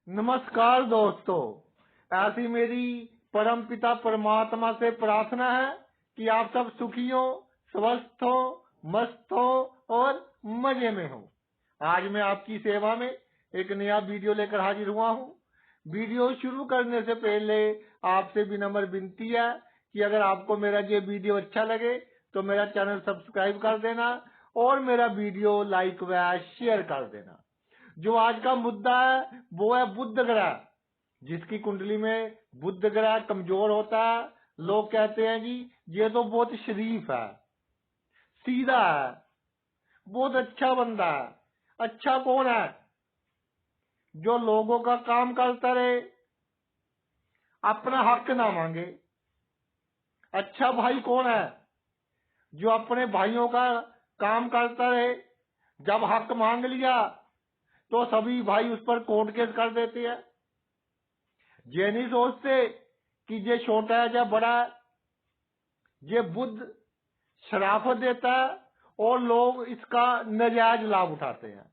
नमस्कार दोस्तों, ऐसी मेरी परम पिता परमात्मा से प्रार्थना है कि आप सब सुखी हो, स्वस्थ हो, मस्त हो और मजे में हो। आज मैं आपकी सेवा में एक नया वीडियो लेकर हाजिर हुआ हूँ। वीडियो शुरू करने से पहले आपसे विनम्र विनती है कि अगर आपको मेरा ये वीडियो अच्छा लगे तो मेरा चैनल सब्सक्राइब कर देना और मेरा वीडियो लाइक व शेयर कर देना। जो आज का मुद्दा है वो है बुध ग्रह। जिसकी कुंडली में बुध ग्रह कमजोर होता है, लोग कहते हैं जी ये तो बहुत शरीफ है, सीधा है, बहुत अच्छा बंदा है। अच्छा कौन है? जो लोगों का काम करता रहे, अपना हक ना मांगे। अच्छा भाई कौन है? जो अपने भाइयों का काम करता रहे, जब हक मांग लिया तो सभी भाई उस पर कोर्ट केस कर देते हैं। ये नहीं सोचते कि ये छोटा है या बड़ा है। ये बुध शराफत देता है और लोग इसका नाजायज लाभ उठाते हैं।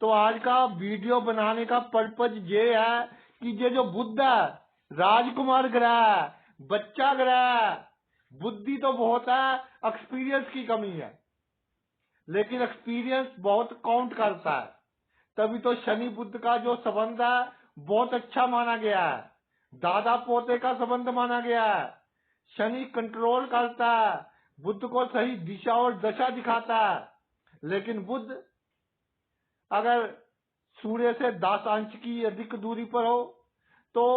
तो आज का वीडियो बनाने का पर्पज ये है कि ये जो बुध है राजकुमार ग्रह है, बच्चा ग्रह है। बुद्धि तो बहुत है, एक्सपीरियंस की कमी है, लेकिन एक्सपीरियंस बहुत काउंट करता है। तभी तो शनि बुध का जो संबंध है बहुत अच्छा माना गया है, दादा पोते का संबंध माना गया है। शनि कंट्रोल करता है, बुध को सही दिशा और दशा दिखाता है। लेकिन बुध अगर सूर्य से 10 अंश की अधिक दूरी पर हो तो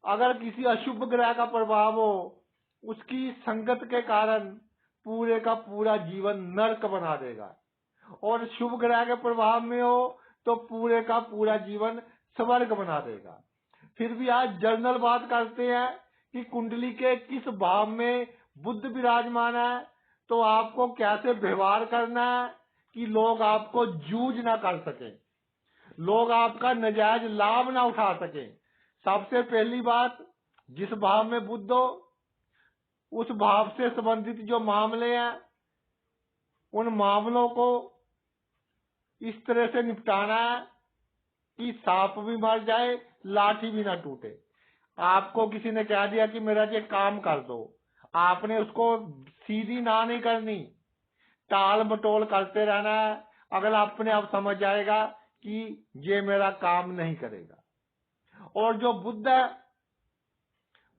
अगर किसी अशुभ ग्रह का प्रभाव हो, उसकी संगत के कारण पूरे का पूरा जीवन नर्क बना देगा। और शुभ ग्रह के प्रभाव में हो तो पूरे का पूरा जीवन स्वर्ग बना देगा। फिर भी आज जर्नल बात करते हैं कि कुंडली के किस भाव में बुध विराजमान है, तो आपको कैसे व्यवहार करना है कि लोग आपको जूझ ना कर सके, लोग आपका नाजायज लाभ ना उठा सके। सबसे पहली बात, जिस भाव में बुध हो उस भाव से संबंधित जो मामले हैं उन मामलों को इस तरह से निपटाना है कि सांप भी मर जाए, लाठी भी ना टूटे। आपको किसी ने कह दिया कि मेरा ये काम कर दो, आपने उसको सीधी ना नहीं करनी, टाल मटोल करते रहना है। अगला अपने आप समझ जाएगा कि ये मेरा काम नहीं करेगा। और जो बुध है,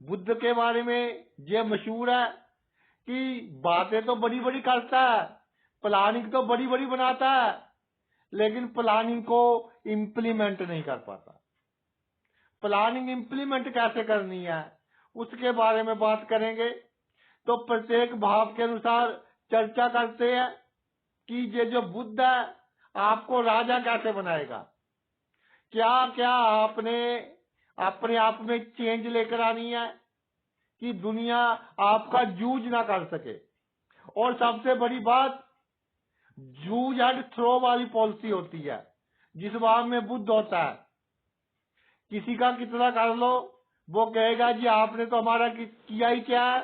बुध के बारे में ये मशहूर है कि बातें तो बड़ी बड़ी करता है, प्लानिंग तो बड़ी बड़ी बनाता है, लेकिन प्लानिंग को इम्प्लीमेंट नहीं कर पाता। प्लानिंग इम्प्लीमेंट कैसे करनी है उसके बारे में बात करेंगे। तो प्रत्येक भाव के अनुसार चर्चा करते हैं कि ये जो बुध है आपको राजा कैसे बनाएगा, क्या क्या आपने अपने आप में चेंज लेकर आनी है कि दुनिया आपका जूझ ना कर सके। और सबसे बड़ी बात, जूझ एंड थ्रो वाली पॉलिसी होती है। जिस भाव में बुध होता है, किसी का कितना कर लो, वो कहेगा जी आपने तो हमारा किया ही क्या है।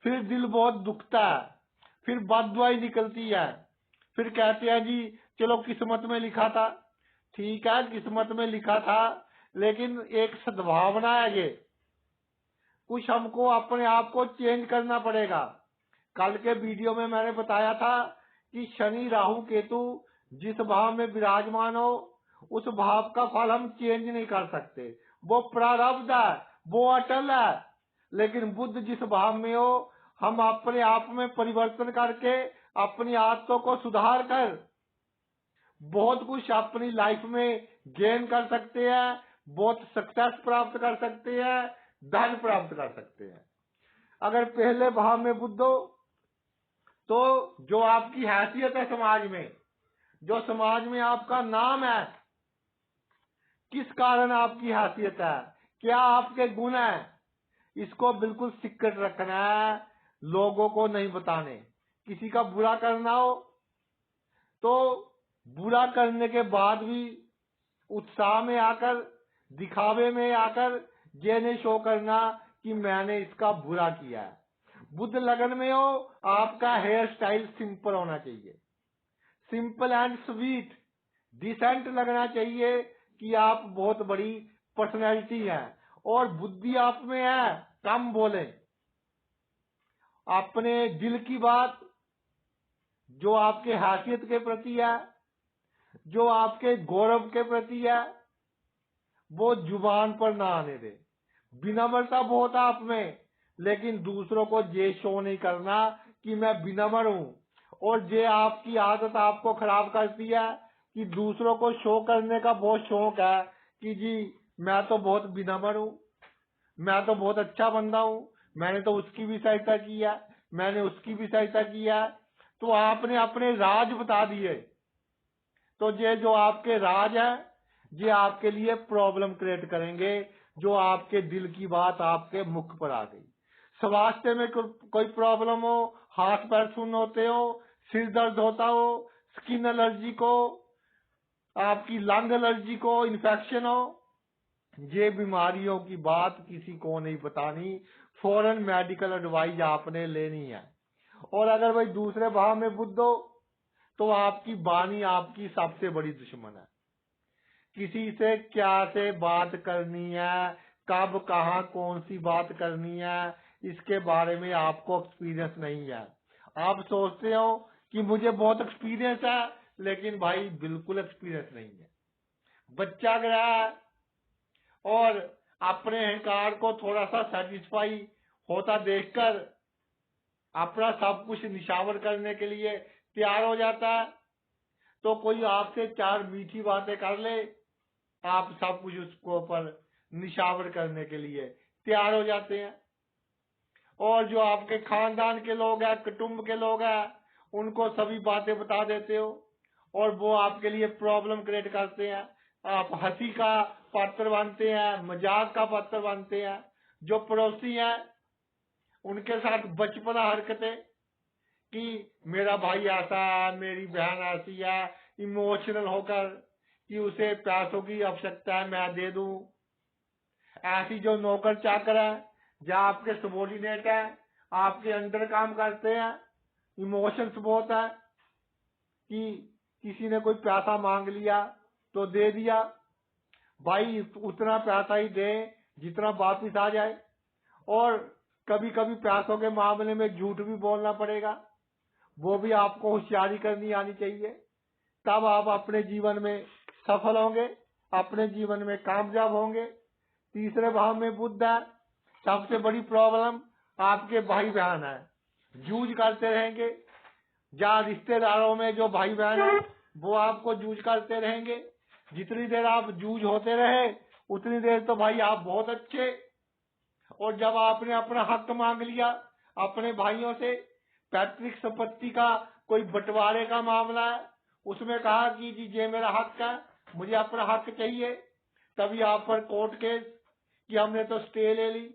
फिर दिल बहुत दुखता है, फिर बददुआई निकलती है, फिर कहते हैं जी चलो किस्मत में लिखा था। ठीक है, किस्मत में लिखा था, लेकिन एक सद्भावना है ये, कुछ हमको अपने आप को चेंज करना पड़ेगा। कल के वीडियो में मैंने बताया था कि शनि राहु केतु जिस भाव में विराजमान हो उस भाव का फल हम चेंज नहीं कर सकते, वो प्रारब्ध है, वो अटल है। लेकिन बुध जिस भाव में हो हम अपने आप में परिवर्तन करके अपनी आदतों को सुधार कर बहुत कुछ अपनी लाइफ में गेन कर सकते हैं, बहुत सक्सेस प्राप्त कर सकते हैं, धन प्राप्त कर सकते हैं। अगर पहले भाव में बुध हो तो जो आपकी हैसियत है समाज में, जो समाज में आपका नाम है, किस कारण आपकी हैसियत है, क्या आपके गुण है, इसको बिल्कुल सीक्रेट रखना है, लोगों को नहीं बताने। किसी का बुरा करना हो तो बुरा करने के बाद भी उत्साह में आकर, दिखावे में आकर ये नहीं शो करना कि मैंने इसका बुरा किया है। बुध लगन में हो, आपका हेयर स्टाइल सिंपल होना चाहिए, सिंपल एंड स्वीट, डिसेंट लगना चाहिए कि आप बहुत बड़ी पर्सनैलिटी हैं और बुद्धि आप में है, कम बोले, अपने दिल की बात जो आपके हैसियत के प्रति है, जो आपके गौरव के प्रति है, वो जुबान पर ना आने दे। विनम्रता बहुत आप में, लेकिन दूसरों को ये शो नहीं करना कि मैं विनम्र हूं, और ये आपकी आदत आपको खराब करती है कि दूसरों को शो करने का बहुत शौक है कि जी मैं तो बहुत विनम्र हूं, मैं तो बहुत अच्छा बंदा हूं, मैंने तो उसकी भी सहायता की है, मैंने उसकी भी सहायता की है। तो आपने अपने राज बता दिए, तो ये जो आपके राज है ये आपके लिए प्रॉब्लम क्रिएट करेंगे। जो आपके दिल की बात आपके मुख पर आ गई, स्वास्थ्य में कोई प्रॉब्लम हो, हाथ पैर सुन्न होते हो, सिर दर्द होता हो, स्किन एलर्जी को, आपकी लंग एलर्जी को, इन्फेक्शन हो, ये बीमारियों की बात किसी को नहीं बतानी, फौरन मेडिकल एडवाइस आपने लेनी है। और अगर भाई दूसरे भाव में बुद्ध हो तो आपकी वाणी आपकी सबसे बड़ी दुश्मन है। किसी से क्या से बात करनी है, कब कहाँ कौन सी बात करनी है, इसके बारे में आपको एक्सपीरियंस नहीं है। आप सोचते हो कि मुझे बहुत एक्सपीरियंस है, लेकिन भाई बिल्कुल एक्सपीरियंस नहीं है। बच्चा ग्रह है और अपने अहंकार को थोड़ा सा सेटिस्फाई होता देखकर अपना सब कुछ निशावर करने के लिए तैयार हो जाता है। तो कोई आपसे चार मीठी बातें कर ले, आप सब कुछ उसको पर निशावर करने के लिए तैयार हो जाते हैं। और जो आपके खानदान के लोग हैं, कुटुंब के लोग हैं, उनको सभी बातें बता देते हो और वो आपके लिए प्रॉब्लम क्रिएट करते हैं। आप हंसी का पात्र बनते हैं, मजाक का पात्र बनते हैं। जो पड़ोसी हैं उनके साथ बचपना हरकतें कि मेरा भाई ऐसा है, मेरी बहन ऐसी है, इमोशनल होकर कि उसे पैसों की आवश्यकता है मैं दे दूं। ऐसी जो नौकर चाकर है, या आपके सबोर्डिनेट है, आपके अंडर काम करते हैं, इमोशंस बहुत है कि किसी ने कोई पैसा मांग लिया तो दे दिया, भाई उतना पैसा ही दे जितना वापिस आ जाए। और कभी कभी पैसों के मामले में झूठ भी बोलना पड़ेगा, वो भी आपको होशियारी करनी आनी चाहिए, तब आप अपने जीवन में सफल होंगे, अपने जीवन में कामयाब होंगे। तीसरे भाव में बुध है, सबसे बड़ी प्रॉब्लम आपके भाई बहन है, जूझ करते रहेंगे। जहाँ रिश्तेदारों में जो भाई बहन है वो आपको जूझ करते रहेंगे। जितनी देर आप जूझ होते रहे उतनी देर तो भाई आप बहुत अच्छे। और जब आपने अपना हक मांग लिया अपने भाइयों से, पैतृक संपत्ति का कोई बंटवारे का मामला है, उसमें कहा कि जी ये मेरा हक है, मुझे अपना हक चाहिए, तभी आप पर कोर्ट केस कि हमने तो स्टे ले ली।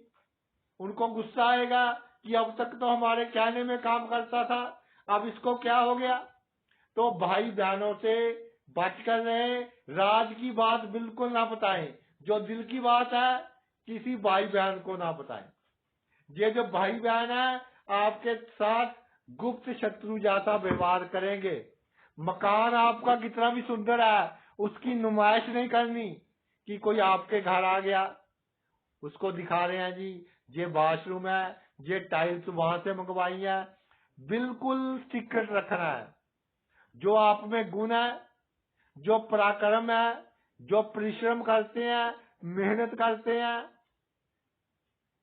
उनको गुस्सा आएगा कि अब तक तो हमारे कहने में काम करता था, अब इसको क्या हो गया। तो भाई बहनों से बच कर रहे, राज की बात बिल्कुल ना बताएं, जो दिल की बात है किसी भाई बहन को ना बताएं। ये जो भाई बहन है आपके साथ गुप्त शत्रु जैसा व्यवहार करेंगे। मकान आपका कितना भी सुंदर है उसकी नुमाइश नहीं करनी कि कोई आपके घर आ गया उसको दिखा रहे हैं जी ये वॉशरूम है, ये टाइल्स वहां से मंगवाई है। बिल्कुल सीक्रेट रखना है। जो आप में गुण है, जो पराक्रम है, जो परिश्रम करते हैं, मेहनत करते हैं,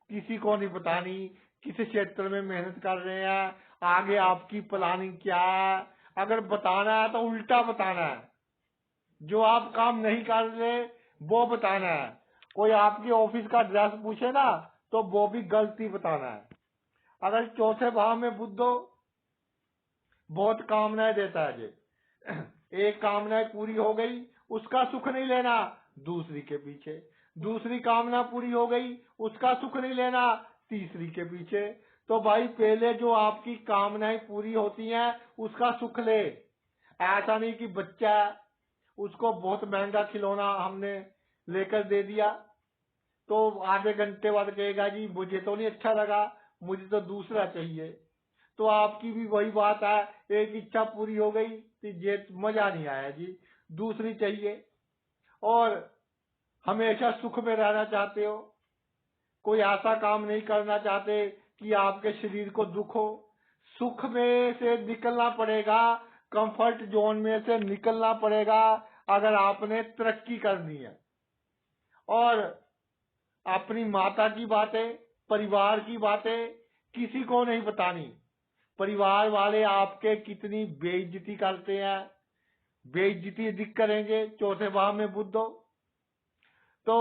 किसी को नहीं बतानी किस क्षेत्र में मेहनत कर रहे हैं, आगे आपकी प्लानिंग क्या है। अगर बताना है तो उल्टा बताना है, जो आप काम नहीं कर रहे वो बताना है। कोई आपके ऑफिस का ड्रेस पूछे ना तो वो भी गलती बताना है। अगर चौथे भाव में बुध हो, बहुत कामनाएं देता है ये। एक कामना पूरी हो गई उसका सुख नहीं लेना, दूसरी के पीछे, दूसरी कामना पूरी हो गई उसका सुख नहीं लेना, तीसरी के पीछे। तो भाई पहले जो आपकी कामनाएं पूरी होती हैं उसका सुख ले। ऐसा नहीं कि बच्चा उसको बहुत महंगा खिलौना हमने लेकर दे दिया तो आधे घंटे बाद कहेगा जी मुझे तो नहीं अच्छा लगा, मुझे तो दूसरा चाहिए। तो आपकी भी वही बात है, एक इच्छा पूरी हो गई तो ये मजा नहीं आया जी, दूसरी चाहिए, और हमेशा सुख में रहना चाहते हो, कोई ऐसा काम नहीं करना चाहते कि आपके शरीर को दुख हो। सुख में से निकलना पड़ेगा, कंफर्ट जोन में से निकलना पड़ेगा अगर आपने तरक्की करनी है। और अपनी माता की बातें, परिवार की बातें किसी को नहीं बतानी। परिवार वाले आपके कितनी बेइज्जती करते हैं, बेइज्जती अधिक करेंगे। चौथे भाव में बुध हो तो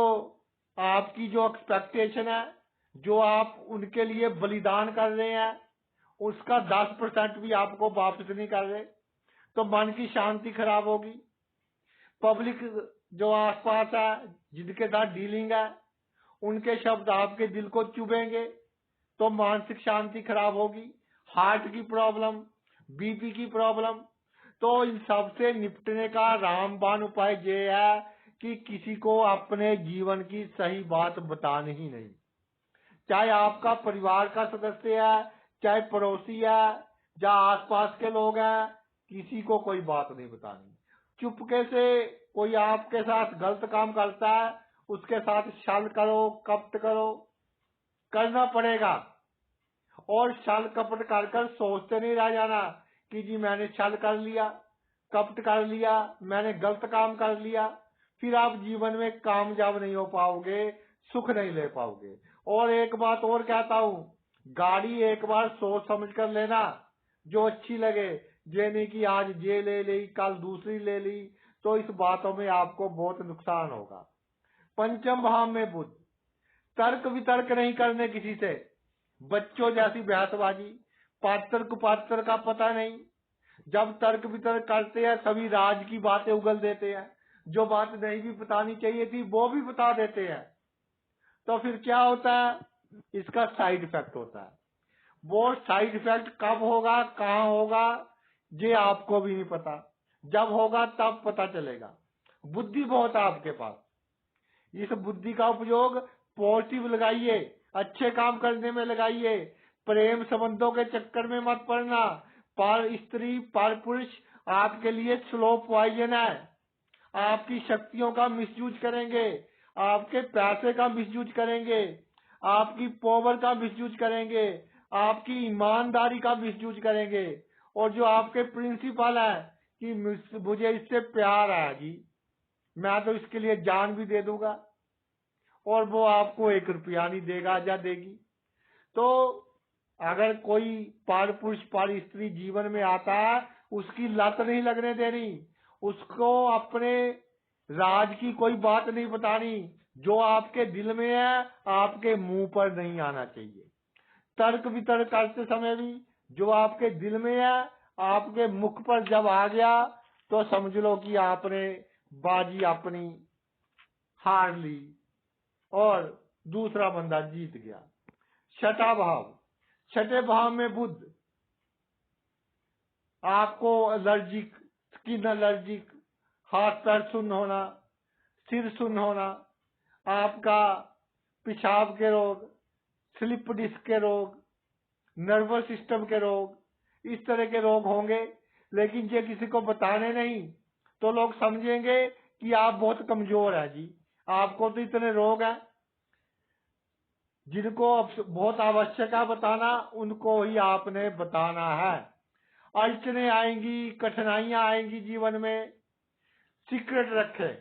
आपकी जो एक्सपेक्टेशन है, जो आप उनके लिए बलिदान कर रहे हैं, उसका 10% भी आपको वापस नहीं कर रहे, तो मन की शांति खराब होगी। पब्लिक जो आसपास है, जिनके साथ डीलिंग है, उनके शब्द आपके दिल को चुभेंगे, तो मानसिक शांति खराब होगी। हार्ट की प्रॉब्लम, बीपी की प्रॉब्लम, तो इन सब से निपटने का रामबाण उपाय ये है कि किसी को अपने जीवन की सही बात बतानी ही नहीं। चाहे आपका परिवार का सदस्य है, चाहे पड़ोसी है, या आसपास के लोग हैं, किसी को कोई बात नहीं बतानी। चुपके से कोई आपके साथ गलत काम करता है, उसके साथ छल करो, कपट करो, करना पड़ेगा। और छल कपट कर कर सोचते नहीं रह जाना कि जी मैंने छल कर लिया, कपट कर लिया, मैंने गलत काम कर लिया। फिर आप जीवन में कामयाब नहीं हो पाओगे, सुख नहीं ले पाओगे। और एक बात और कहता हूँ, गाड़ी एक बार सोच समझ कर लेना जो अच्छी लगे। ये नहीं कि आज ये ले ली, कल दूसरी ले ली, तो इस बातों में आपको बहुत नुकसान होगा। पंचम भाव में बुध, तर्क वितर्क नहीं करने किसी से। बच्चों जैसी बहसबाजी, पात्र कुपात्र का पता नहीं। जब तर्क वितर्क करते हैं तभी राज की बातें उगल देते हैं, जो बात नहीं भी बतानी चाहिए थी वो भी बता देते हैं। तो फिर क्या होता है, इसका साइड इफेक्ट होता है। वो साइड इफेक्ट कब होगा, कहाँ होगा, ये आपको भी नहीं पता। जब होगा तब पता चलेगा। बुद्धि बहुत है आपके पास, इस बुद्धि का उपयोग पॉजिटिव लगाइए, अच्छे काम करने में लगाइए। प्रेम संबंधों के चक्कर में मत पड़ना। पर स्त्री पर पुरुष आपके लिए स्लो पॉइजन है। आपकी शक्तियों का मिसयूज करेंगे, आपके पैसे का मिसयूज करेंगे, आपकी पावर का मिसयूज करेंगे, आपकी ईमानदारी का मिसयूज करेंगे। और जो आपके प्रिंसिपल है कि मुझे इससे प्यार है जी, मैं तो इसके लिए जान भी दे दूंगा, और वो आपको 1 रुपया नहीं देगा या देगी। तो अगर कोई पर पुरुष पर स्त्री जीवन में आता है, उसकी लत नहीं लगने देनी, उसको अपने राज की कोई बात नहीं बतानी। जो आपके दिल में है आपके मुंह पर नहीं आना चाहिए। तर्क वितर्क करते समय भी जो आपके दिल में है आपके मुख पर जब आ गया तो समझ लो कि आपने बाजी अपनी हार ली और दूसरा बंदा जीत गया। छठा भाव, छठे भाव में बुध, आपको एलर्जिक, स्किन एलर्जिक, हाथ पैर सुन्न होना, सिर सुन्न होना, आपका पेशाब के रोग, स्लिप डिस्क के रोग, नर्वस सिस्टम के रोग, इस तरह के रोग होंगे। लेकिन ये किसी को बताने नहीं तो लोग समझेंगे कि आप बहुत कमजोर हैं जी, आपको तो इतने रोग हैं। जिनको बहुत आवश्यक है बताना, उनको ही आपने बताना है। अड़चने आएंगी, कठिनाइयां आएंगी जीवन में, सीक्रेट रखे।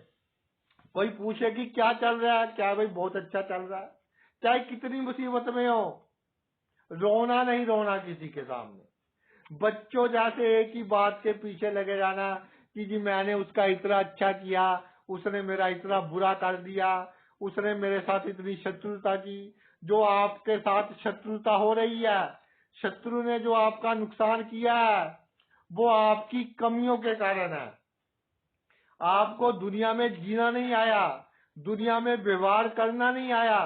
कोई पूछे कि क्या चल रहा है, क्या भाई बहुत अच्छा चल रहा है। चाहे कितनी मुसीबत में हो, रोना नहीं, रोना किसी के सामने। बच्चों जैसे एक ही बात के पीछे लगे जाना कि जी मैंने उसका इतना अच्छा किया, उसने मेरा इतना बुरा कर दिया, उसने मेरे साथ इतनी शत्रुता की। जो आपके साथ शत्रुता हो रही है, शत्रु ने जो आपका नुकसान किया है, वो आपकी कमियों के कारण है। आपको दुनिया में जीना नहीं आया, दुनिया में व्यवहार करना नहीं आया।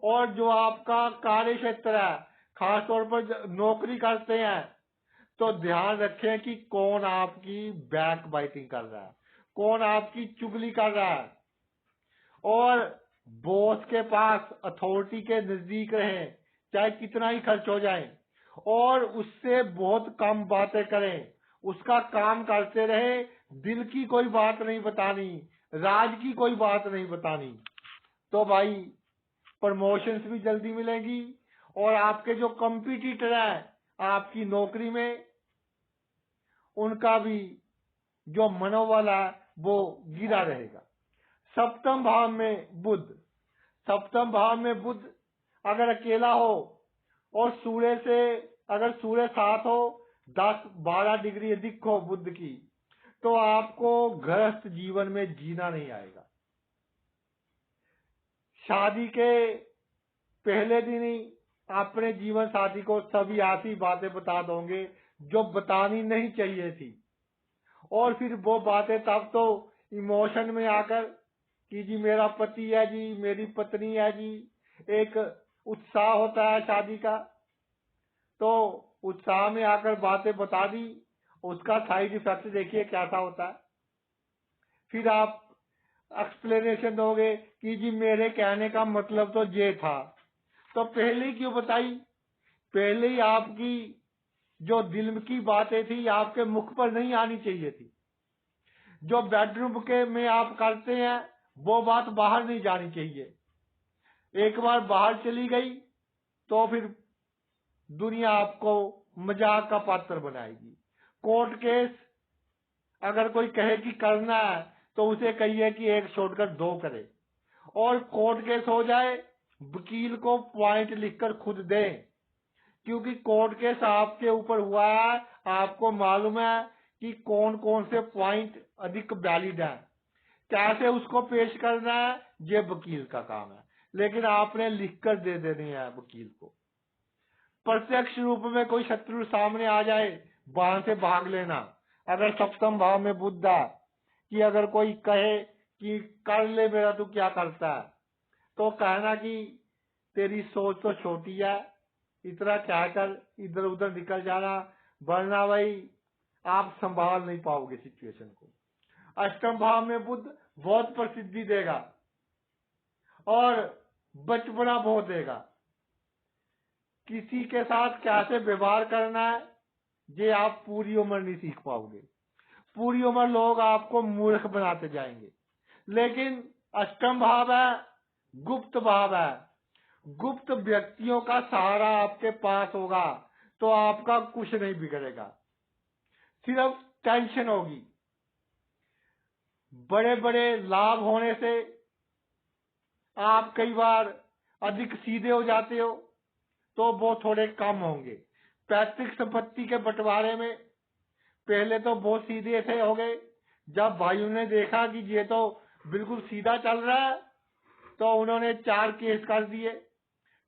और जो आपका कार्य क्षेत्र है, खासतौर पर नौकरी करते हैं, तो ध्यान रखें कि कौन आपकी बैक बाइटिंग कर रहा है, कौन आपकी चुगली कर रहा है। और बॉस के पास, अथॉरिटी के नजदीक रहें, चाहे कितना ही खर्च हो जाए, और उससे बहुत कम बातें करें, उसका काम करते रहे दिल की कोई बात नहीं बतानी, राज की कोई बात नहीं बतानी, तो भाई प्रमोशंस भी जल्दी मिलेगी और आपके जो कंपटीटर है आपकी नौकरी में, उनका भी जो मनोबल है वो गिरा रहेगा। सप्तम भाव में बुध, सप्तम भाव में बुध अगर अकेला हो और सूर्य से, अगर सूर्य साथ हो 10-12 डिग्री अधिक हो बुध की, तो आपको गृहस्थ जीवन में जीना नहीं आएगा। शादी के पहले दिन ही अपने जीवन साथी को सभी ऐसी बातें बता दोगे जो बतानी नहीं चाहिए थी, और फिर वो बातें तब तो इमोशन में आकर कि जी मेरा पति है जी, मेरी पत्नी है जी, एक उत्साह होता है शादी का, तो उत्साह में आकर बातें बता दी, उसका साइड इफेक्ट देखिए कैसा होता है। फिर आप एक्सप्लेनेशन दोगे कि जी मेरे कहने का मतलब तो ये था, तो पहले ही क्यों बताई? पहले ही आपकी जो दिल की बातें थी आपके मुख पर नहीं आनी चाहिए थी। जो बेडरूम के में आप करते हैं वो बात बाहर नहीं जानी चाहिए। एक बार बाहर चली गई तो फिर दुनिया आपको मजाक का पात्र बनाएगी। कोर्ट केस अगर कोई कहे कि करना है तो उसे कहिए कि एक छोड़कर दो करे, और कोर्ट केस हो जाए वकील को पॉइंट लिखकर खुद दे, क्योंकि कोर्ट केस आपके ऊपर हुआ है, आपको मालूम है कि कौन कौन से पॉइंट अधिक वैलिड है, कैसे उसको पेश करना है, ये वकील का काम है, लेकिन आपने लिखकर दे देनी है वकील को। प्रत्यक्ष रूप में कोई शत्रु सामने आ जाए वहां से भाग लेना। अगर सप्तम भाव में बुध है कि अगर कोई कहे कि कर ले मेरा तू क्या करता है, तो कहना कि तेरी सोच तो छोटी है, इतना कहकर इधर उधर निकल जाना, वरना भाई आप संभाल नहीं पाओगे सिचुएशन को। अष्टम भाव में बुध बहुत प्रसिद्धि देगा और बचपना बहुत देगा। किसी के साथ कैसे व्यवहार करना है ये आप पूरी उम्र नहीं सीख पाओगे। पूरी उम्र लोग आपको मूर्ख बनाते जाएंगे। लेकिन अष्टम भाव है, गुप्त भाव है, गुप्त व्यक्तियों का सहारा आपके पास होगा तो आपका कुछ नहीं बिगड़ेगा, सिर्फ टेंशन होगी। बड़े बड़े लाभ होने से आप कई बार अधिक सीधे हो जाते हो तो वो थोड़े कम होंगे। पैतृक संपत्ति के बंटवारे में पहले तो बहुत सीधे से हो गए, जब भाइयों ने देखा कि ये तो बिल्कुल सीधा चल रहा है तो उन्होंने 4 केस कर दिए।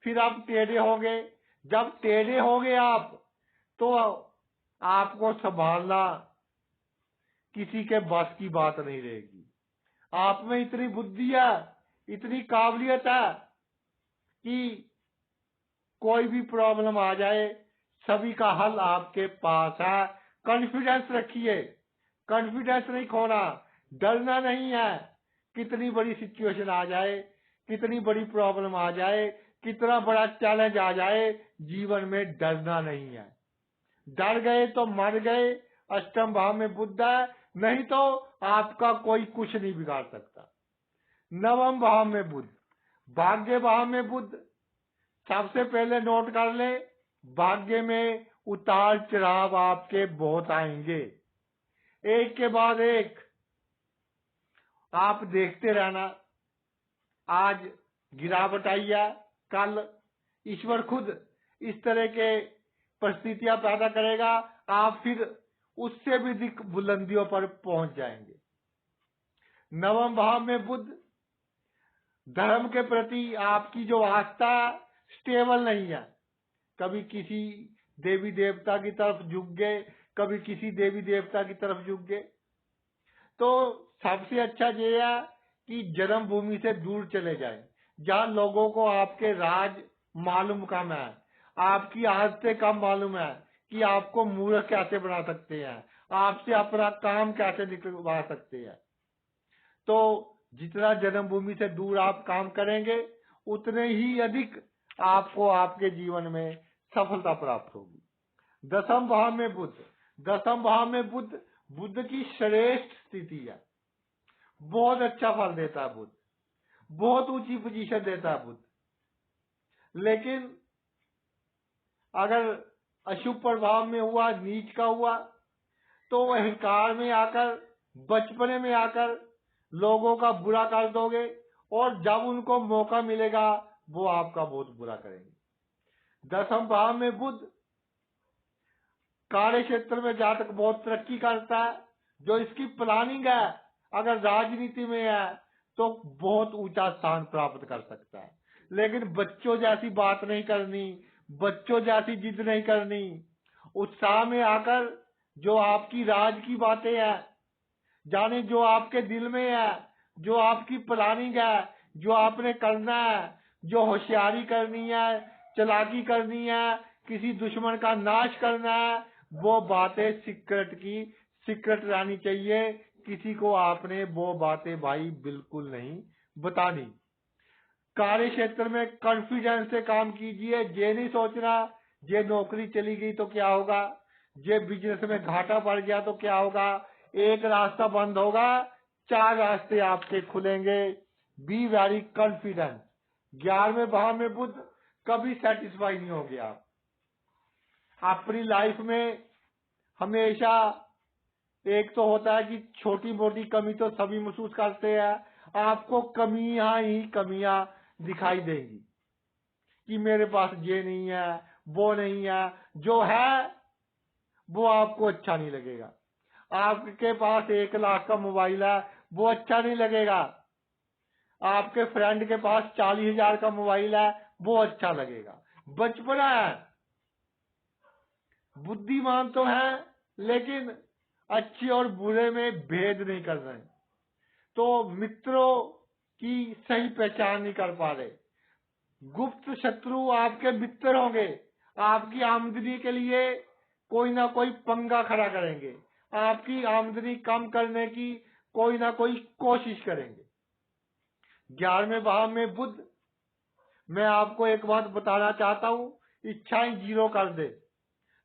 फिर आप टेढ़े हो गए, जब टेढ़े हो गए आप तो आपको संभालना किसी के बस की बात नहीं रहेगी। आप में इतनी बुद्धि है, इतनी काबिलियत है कि कोई भी प्रॉब्लम आ जाए सभी का हल आपके पास है। कॉन्फिडेंस रखिए, कॉन्फिडेंस नहीं खोना, डरना नहीं है। कितनी बड़ी सिचुएशन आ जाए, कितनी बड़ी प्रॉब्लम आ जाए, कितना बड़ा चैलेंज आ जाए, जीवन में डरना नहीं है। डर गए तो मर गए। अष्टम भाव में बुध है, नहीं तो आपका कोई कुछ नहीं बिगाड़ सकता। नवम भाव में बुध, भाग्य भाव में बुध, सबसे पहले नोट कर ले, भाग्य में उतार चढ़ाव आपके बहुत आएंगे, एक के बाद एक। आप देखते रहना, आज गिरावट आई है, कल ईश्वर खुद इस तरह के परिस्थितियां पैदा करेगा, आप फिर उससे भी अधिक बुलंदियों पर पहुंच जाएंगे। नवम भाव में बुध, धर्म के प्रति आपकी जो आस्था स्टेबल नहीं है, कभी किसी देवी देवता की तरफ झुक गए, कभी किसी देवी देवता की तरफ झुक गए। तो सबसे अच्छा ये है कि जन्मभूमि से दूर चले जाएं, जहां लोगों को आपके राज मालूम कम है, आपकी आदतें कम मालूम है कि आपको मूर्ख कैसे बना सकते हैं, आपसे अपना काम कैसे निकलवा सकते हैं। तो जितना जन्मभूमि से दूर आप काम करेंगे उतने ही अधिक आपको आपके जीवन में सफलता प्राप्त होगी। दसम भाव में बुध, दसम भाव में बुध बुध की श्रेष्ठ स्थिति है, बहुत अच्छा फल देता है बुध, बहुत ऊंची पोजीशन देता है बुध। लेकिन अगर अशुभ प्रभाव में हुआ, नीच का हुआ, तो वह अहंकार में आकर, बचपने में आकर लोगों का बुरा कर दोगे, और जब उनको मौका मिलेगा वो आपका बहुत बुरा करेंगे। 10वें भाव में बुध कार्य क्षेत्र में जहां तक बहुत तरक्की करता है, जो इसकी प्लानिंग है, अगर राजनीति में है तो बहुत ऊंचा स्थान प्राप्त कर सकता है। लेकिन बच्चों जैसी बात नहीं करनी, बच्चों जैसी जिद नहीं करनी, उत्साह में आकर जो आपकी राज की बातें हैं, जाने जो आपके दिल में है, जो आपकी प्लानिंग है, जो आपने करना है, जो होशियारी करनी है, चालाकी करनी है, किसी दुश्मन का नाश करना है, वो बातें सीक्रेट रहनी चाहिए। किसी को आपने वो बातें भाई बिल्कुल नहीं बतानी। कार्य क्षेत्र में कॉन्फिडेंस से काम कीजिए। ये नहीं सोचना ये नौकरी चली गई तो क्या होगा, ये बिजनेस में घाटा पड़ गया तो क्या होगा। एक रास्ता बंद होगा, 4 रास्ते आपके खुलेंगे। Be very confident. 11वें भाव में बुध, कभी सेटिस्फाई नहीं होगे आप अपनी लाइफ में। हमेशा एक तो होता है कि छोटी मोटी कमी तो सभी महसूस करते हैं, आपको कमियां ही कमियां दिखाई देंगी कि मेरे पास ये नहीं है, वो नहीं है। जो है वो आपको अच्छा नहीं लगेगा। आपके पास 1 लाख का मोबाइल है, वो अच्छा नहीं लगेगा। आपके फ्रेंड के पास 40,000 का मोबाइल है, वो अच्छा लगेगा। बचपना है, बुद्धिमान तो है, लेकिन अच्छे और बुरे में भेद नहीं कर रहे, तो मित्रों की सही पहचान नहीं कर पा रहे। गुप्त शत्रु आपके मित्र होंगे, आपकी आमदनी के लिए कोई ना कोई पंगा खड़ा करेंगे, आपकी आमदनी कम करने की कोई ना कोई कोशिश करेंगे। 11वें भाव में बुध, मैं आपको एक बात बताना चाहता हूं, इच्छाएं 0 कर दे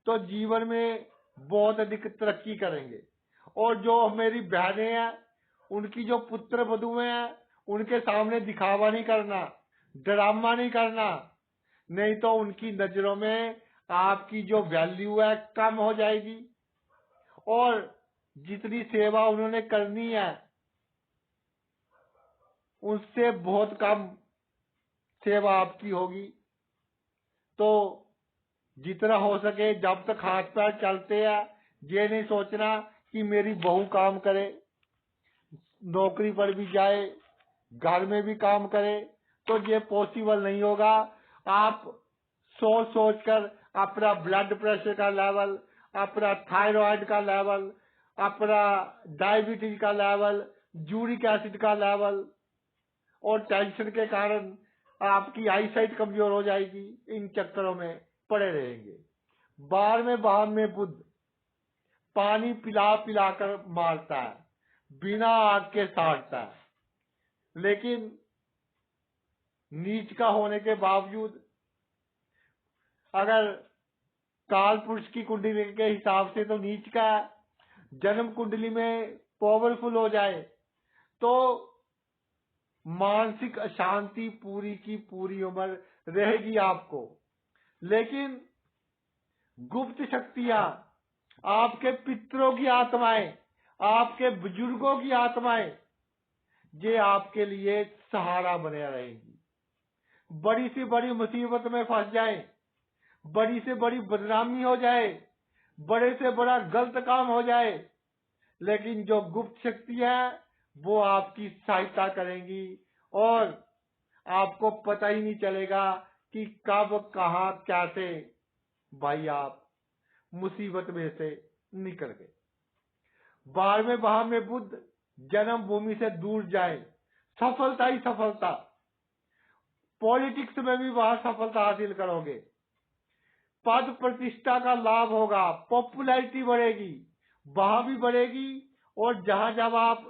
तो जीवन में बहुत अधिक तरक्की करेंगे। और जो मेरी बहनें हैं, उनकी जो पुत्र वधुएं हैं, उनके सामने दिखावा नहीं करना, ड्रामा नहीं करना, नहीं तो उनकी नजरों में आपकी जो वैल्यू है कम हो जाएगी, और जितनी सेवा उन्होंने करनी है उससे बहुत कम सेवा आपकी होगी। तो जितना हो सके, जब तक हाथ पैर चलते हैं, ये नहीं सोचना कि मेरी बहू काम करे, नौकरी पर भी जाए, घर में भी काम करे, तो ये पॉसिबल नहीं होगा। आप सोच कर अपना ब्लड प्रेशर का लेवल, अपना थायराइड का लेवल, अपना डायबिटीज का लेवल, यूरिक एसिड का लेवल, और टेंशन के कारण आपकी आईसाइट कमजोर हो जाएगी, इन चक्करों में पड़े रहेंगे। 12वें भाव में बुध पानी पिला पिलाकर मारता है, बिना आग के साड़ता है, लेकिन नीच का होने के बावजूद अगर काल पुरुष की कुंडली के हिसाब से तो नीच का जन्म कुंडली में पावरफुल हो जाए तो मानसिक अशांति पूरी की पूरी उम्र रहेगी आपको। लेकिन गुप्त शक्तियां, आपके पितरों की आत्माएं, आपके बुजुर्गों की आत्माएं, ये आपके लिए सहारा बने रहेंगी। बड़ी से बड़ी मुसीबत में फंस जाए, बड़ी से बड़ी बदनामी हो जाए, बड़े से बड़ा गलत काम हो जाए, लेकिन जो गुप्त शक्ति है वो आपकी सहायता करेंगी, और आपको पता ही नहीं चलेगा कि कब कहां कैसे भाई आप मुसीबत में से निकल गए। 12वें भाव में बुध जन्म भूमि से दूर जाए, सफलता ही सफलता। पॉलिटिक्स में भी वहां सफलता हासिल करोगे, पद प्रतिष्ठा का लाभ होगा, पॉपुलैरिटी बढ़ेगी, वहां भी बढ़ेगी। और जहां जब आप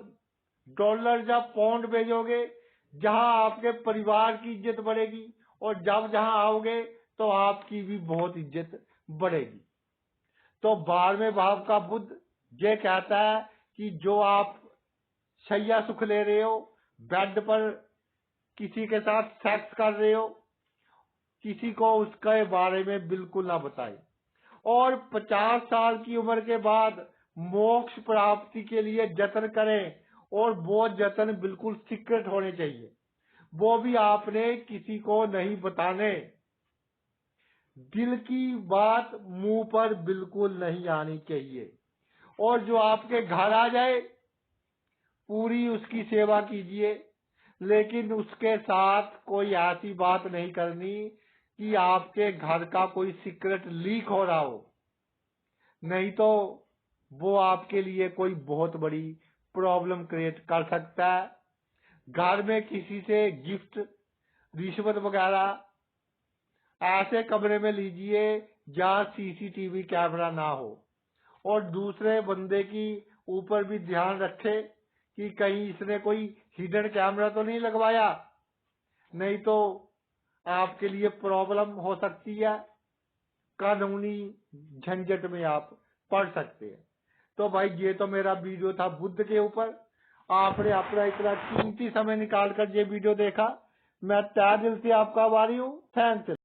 डॉलर या पाउंड भेजोगे, जहां आपके परिवार की इज्जत बढ़ेगी, और जब जहां आओगे तो आपकी भी बहुत इज्जत बढ़ेगी। तो 12वें भाव का बुध ये कहता है कि जो आप शैया सुख ले रहे हो, बेड पर किसी के साथ सेक्स कर रहे हो, किसी को उसके बारे में बिल्कुल ना बताएं। और 50 साल की उम्र के बाद मोक्ष प्राप्ति के लिए जतन करें, और वो जतन बिल्कुल सीक्रेट होने चाहिए, वो भी आपने किसी को नहीं बताने। दिल की बात मुंह पर बिल्कुल नहीं आनी चाहिए। और जो आपके घर आ जाए पूरी उसकी सेवा कीजिए, लेकिन उसके साथ कोई ऐसी बात नहीं करनी कि आपके घर का कोई सीक्रेट लीक हो रहा हो, नहीं तो वो आपके लिए कोई बहुत बड़ी प्रॉब्लम क्रिएट कर सकता है। घर में किसी से गिफ्ट, रिश्वत वगैरह ऐसे कमरे में लीजिए जहाँ सीसीटीवी कैमरा ना हो, और दूसरे बंदे की ऊपर भी ध्यान रखे कि कहीं इसने कोई हिडन कैमरा तो नहीं लगवाया, नहीं तो आपके लिए प्रॉब्लम हो सकती है, कानूनी झंझट में आप पड़ सकते हैं। तो भाई ये तो मेरा वीडियो था बुद्ध के ऊपर। आपने अपना इतना कीमती समय निकाल कर ये वीडियो देखा, मैं तहे दिल से आपका आभारी हूँ। थैंक्स।